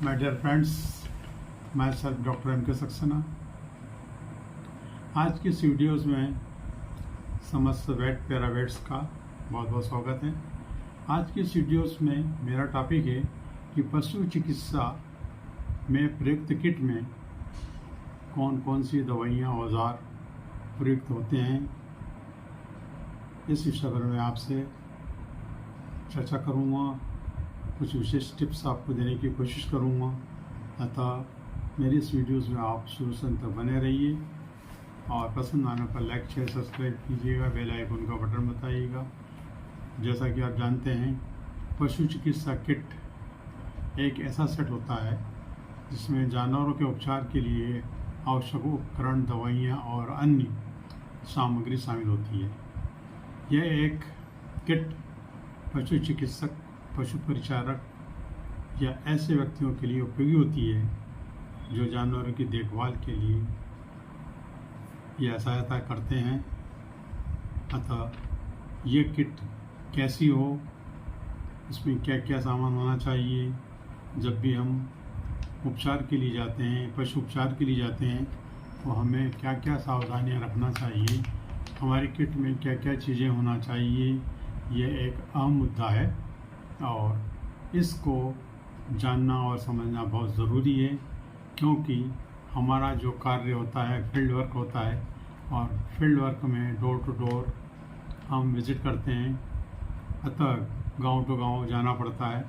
My dear friends, मैं self doctor M.K. Saxena. आज की इस वीडियोज़ में समस्त वेट पैरावेट्स का बहुत बहुत स्वागत है। आज की इस वीडियोज़ में मेरा टॉपिक है कि पशु चिकित्सा में प्रयुक्त किट में कौन कौन सी दवाइयाँ औजार प्रयुक्त होते हैं। इस विषय पर मैं आपसे चर्चा करूँगा, कुछ विशेष टिप्स आपको देने की कोशिश करूँगा। अतः मेरी इस वीडियोज़ में आप शुरू से अंत तक बने रहिए और पसंद आने पर लाइक शेयर सब्सक्राइब कीजिएगा, बेल आइकन का बटन बताइएगा। जैसा कि आप जानते हैं, पशु चिकित्सा किट एक ऐसा सेट होता है जिसमें जानवरों के उपचार के लिए आवश्यक उपकरण, दवाइयाँ और अन्य सामग्री शामिल होती है। यह एक किट पशु चिकित्सक, पशु परिचारक या ऐसे व्यक्तियों के लिए उपयोगी होती है जो जानवरों की देखभाल के लिए यह सहायता करते हैं। अतः ये किट कैसी हो, इसमें क्या क्या सामान होना चाहिए, जब भी हम उपचार के लिए जाते हैं, पशु उपचार के लिए जाते हैं, तो हमें क्या क्या सावधानियां रखना चाहिए, हमारी किट में क्या क्या चीज़ें होना चाहिए, ये एक अहम मुद्दा है और इसको जानना और समझना बहुत ज़रूरी है। क्योंकि हमारा जो कार्य होता है फील्ड वर्क होता है और फील्ड वर्क में डोर टू डोर हम विज़िट करते हैं। अतः गांव टू गांव जाना पड़ता है।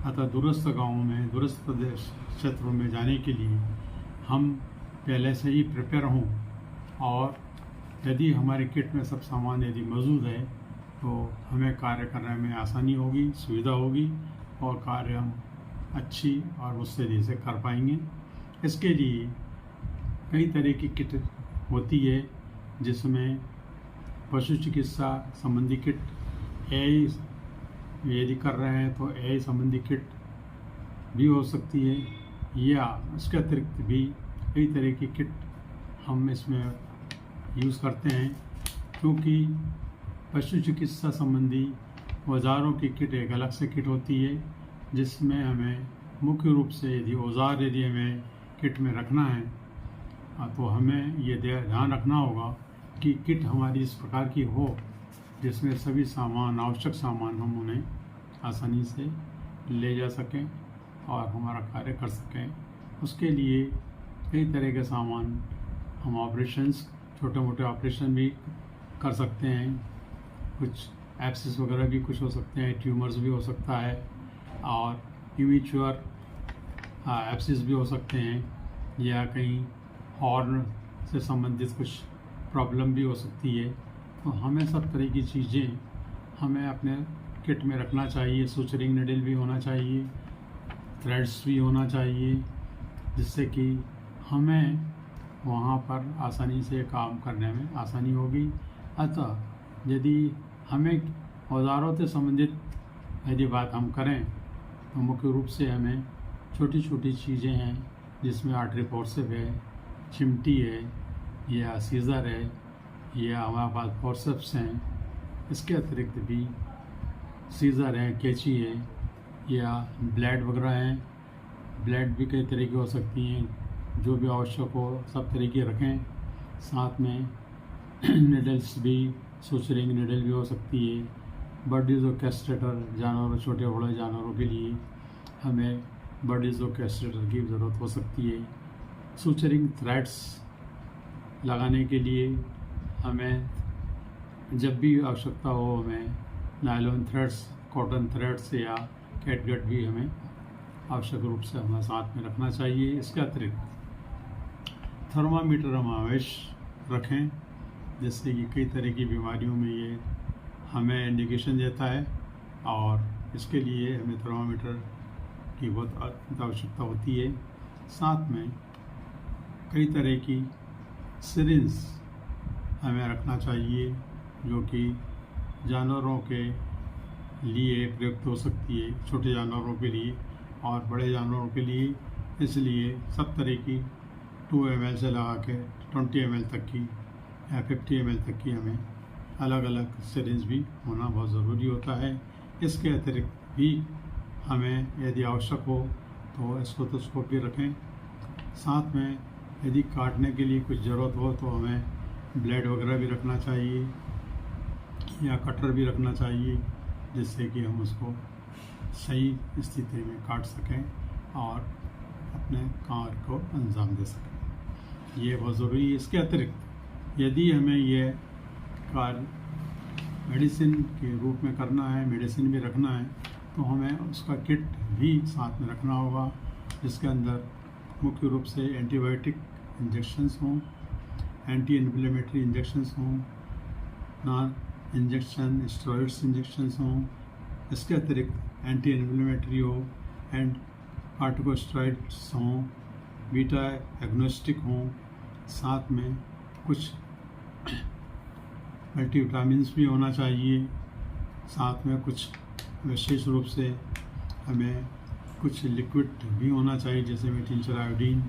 अतः दूरस्थ गाँव में, दूरस्थ प्रदेश क्षेत्रों में जाने के लिए हम पहले से ही प्रिपेयर हों और यदि हमारे किट में सब सामान यदि मौजूद है तो हमें कार्य करने में आसानी होगी, सुविधा होगी और कार्य हम अच्छी और मुस्तैदी से कर पाएंगे। इसके लिए कई तरह की किट होती है, जिसमें पशु चिकित्सा संबंधी किट यदि कर रहे हैं तो संबंधी किट भी हो सकती है, या इसके अतिरिक्त भी कई तरह की किट हम इसमें यूज़ करते हैं। क्योंकि पशु चिकित्सा संबंधी औजारों की किट एक अलग से किट होती है, जिसमें हमें मुख्य रूप से यदि हमें किट में रखना है तो हमें ये ध्यान रखना होगा कि किट हमारी इस प्रकार की हो जिसमें सभी सामान, आवश्यक सामान हम उन्हें आसानी से ले जा सकें और हमारा कार्य कर सकें। उसके लिए कई तरह के सामान हम ऑपरेशंस, छोटे मोटे ऑपरेशन भी कर सकते हैं। कुछ एब्सिस वगैरह भी कुछ हो सकते हैं, ट्यूमर्स भी हो सकता है और इमेच्योर एब्सिस भी हो सकते हैं, या कहीं हॉर्न से संबंधित कुछ प्रॉब्लम भी हो सकती है। तो हमें सब तरह की चीज़ें हमें अपने किट में रखना चाहिए। सुचरिंग निडल भी होना चाहिए, थ्रेड्स भी होना चाहिए, जिससे कि हमें वहाँ पर आसानी से काम करने में आसानी होगी। अतः यदि हमें औजारों से संबंधित यदि बात हम करें तो मुख्य रूप से हमें छोटी छोटी चीज़ें हैं, जिसमें आर्टरी फोर्सेप है, चिमटी है, या सीज़र है, या हमारे पास फोर्सेप्स हैं। इसके अतिरिक्त भी सीज़र है, कैंची है, या ब्लेड वगैरह हैं। ब्लेड भी कई तरह की हो सकती हैं, जो भी आवश्यक हो सब तरह की रखें। साथ में निडल्स भी, सुचरिंग निडल भी हो सकती है। बर्डीजो कैस्ट्रेटर, जानवरों, छोटे बड़े जानवरों के लिए हमें बर्डीजो कैस्ट्रेटर की ज़रूरत हो सकती है। सुचरिंग थ्रेड्स लगाने के लिए हमें जब भी आवश्यकता हो हमें नायलॉन थ्रेड्स, कॉटन थ्रेड्स या कैटगट भी हमें आवश्यक रूप से हमें साथ में रखना चाहिए। इसके अतिरिक्त थर्मामीटर हम अवश्य रखें, जिससे कि कई तरह की बीमारियों में ये हमें इंडिकेशन देता है और इसके लिए हमें थर्मामीटर की बहुत आवश्यकता होती है। साथ में कई तरह की सिरिंज हमें रखना चाहिए, जो कि जानवरों के लिए प्रयुक्त हो सकती है, छोटे जानवरों के लिए और बड़े जानवरों के लिए। इसलिए सब तरह की 2 ml से लगा के 20 ml तक की या 50 ml तक की हमें अलग अलग सिरिंज भी होना बहुत ज़रूरी होता है। इसके अतिरिक्त भी हमें यदि आवश्यक हो तो स्टेथोस्कोप भी रखें। साथ में यदि काटने के लिए कुछ ज़रूरत हो तो हमें ब्लेड वगैरह भी रखना चाहिए या कटर भी रखना चाहिए, जिससे कि हम उसको सही स्थिति में काट सकें और अपने कार्य को अंजाम दे सकें। ये बहुत ज़रूरी है। इसके अतिरिक्त यदि हमें ये कार्य मेडिसिन के रूप में करना है, मेडिसिन भी रखना है, तो हमें उसका किट भी साथ में रखना होगा, जिसके अंदर मुख्य रूप से एंटीबायोटिक इंजेक्शंस हों, एंटी इन्फ्लेमेटरी इंजेक्शंस हों, नॉन इंजेक्शन स्टेरॉइड्स इंजेक्शंस हों। इसके अतिरिक्त एंटी इन्फ्लेमेटरी हो एंड कॉर्टिकोस्टेरॉइड्स हों, बीटा एग्नोस्टिक हों, साथ में कुछ मल्टीविटामिन्स भी होना चाहिए। साथ में कुछ विशेष रूप से हमें कुछ लिक्विड भी होना चाहिए, जैसे में tincture iodine,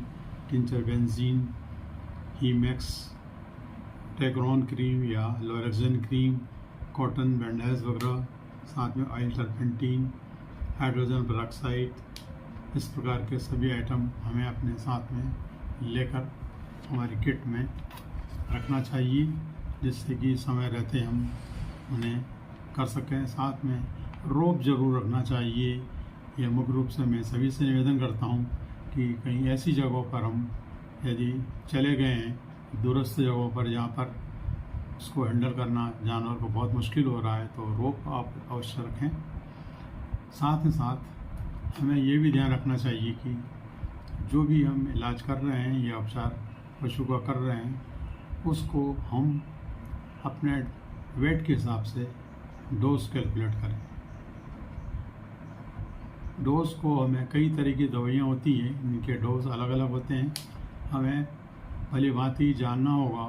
tincture benzene, Himax, टेग्रॉन क्रीम या लोरेक्जन क्रीम, कॉटन बैंडेज वगैरह, साथ में ऑयल टर्पेंटीन, हाइड्रोजन पेरोक्साइड, इस प्रकार के सभी आइटम हमें अपने साथ में लेकर हमारी किट में रखना चाहिए, जिससे कि समय रहते हम उन्हें कर सकें। साथ में रोप जरूर रखना चाहिए। यह मुख्य रूप से मैं सभी से निवेदन करता हूं कि कहीं ऐसी जगहों पर हम यदि चले गए हैं, दूरस्थ जगहों पर जहां पर उसको हैंडल करना जानवर को बहुत मुश्किल हो रहा है, तो रोप आप अवश्य रखें। साथ ही साथ हमें ये भी ध्यान रखना चाहिए कि जो भी हम इलाज कर रहे हैं या उपचार पशु का कर रहे हैं, उसको हम अपने वेट के हिसाब से डोज कैलकुलेट करें। डोज को हमें कई तरह की दवाइयाँ होती हैं, इनके डोज अलग अलग होते हैं। हमें भली भांति जानना होगा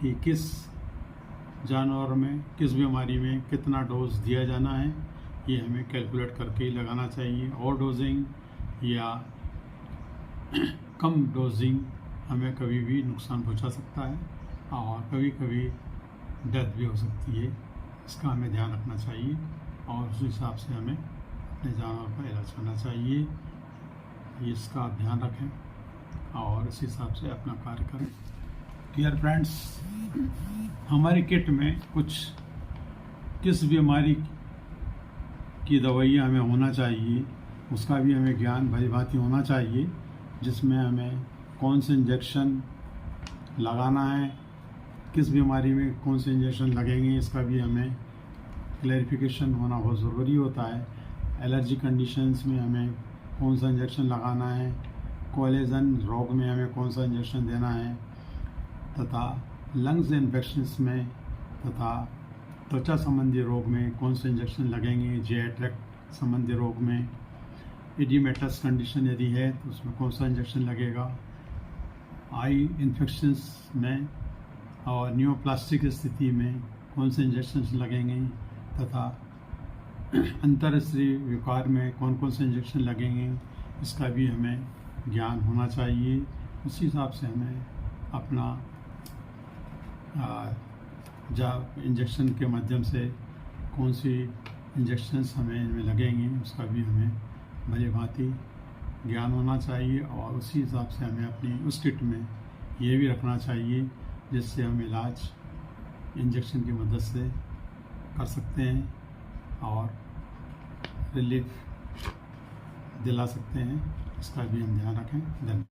कि किस जानवर में, किस बीमारी में कितना डोज दिया जाना है। ये हमें कैलकुलेट करके ही लगाना चाहिए। ओवर डोजिंग या कम डोजिंग हमें कभी भी नुकसान पहुंचा सकता है और कभी कभी डेथ भी हो सकती है। इसका हमें ध्यान रखना चाहिए और उस हिसाब से हमें अपने जानवर का इलाज करना चाहिए। इसका आप ध्यान रखें और इस हिसाब से अपना कार्य करें। डियर फ्रेंड्स, हमारी किट में कुछ किस बीमारी की दवाइयाँ हमें होना चाहिए, उसका भी हमें ज्ञान भली भांति होना चाहिए, जिसमें हमें कौन से इंजेक्शन लगाना है, किस बीमारी में कौन से इंजेक्शन लगेंगे, इसका भी हमें क्लैरिफिकेशन होना बहुत ज़रूरी होता है। एलर्जी कंडीशंस में हमें कौन सा इंजेक्शन लगाना है, कोलेजन रोग में हमें कौन सा इंजेक्शन देना है, तथा लंग्स इन्फेक्शंस में तथा त्वचा संबंधी रोग में कौन से इंजेक्शन लगेंगे, जीआई ट्रैक्ट संबंधी रोग में, इडिमेटस कंडीशन यदि है तो उसमें कौन सा इंजेक्शन लगेगा, आई इन्फेक्शंस में और न्यूरोप्लास्टिक स्थिति में कौन से इंजेक्शन लगेंगे, तथा अंतरस्त्री विकार में कौन कौन से इंजेक्शन लगेंगे, इसका भी हमें ज्ञान होना चाहिए। उसी हिसाब से हमें अपना इंजेक्शन के माध्यम से कौन सी इंजेक्शंस हमें इनमें लगेंगे, उसका भी हमें भली भांति ज्ञान होना चाहिए और उसी हिसाब से हमें अपनी उस किट में ये भी रखना चाहिए, जिससे हम इलाज इंजेक्शन की मदद से कर सकते हैं और रिलीफ दिला सकते हैं। इसका भी हम ध्यान रखें। धन्यवाद।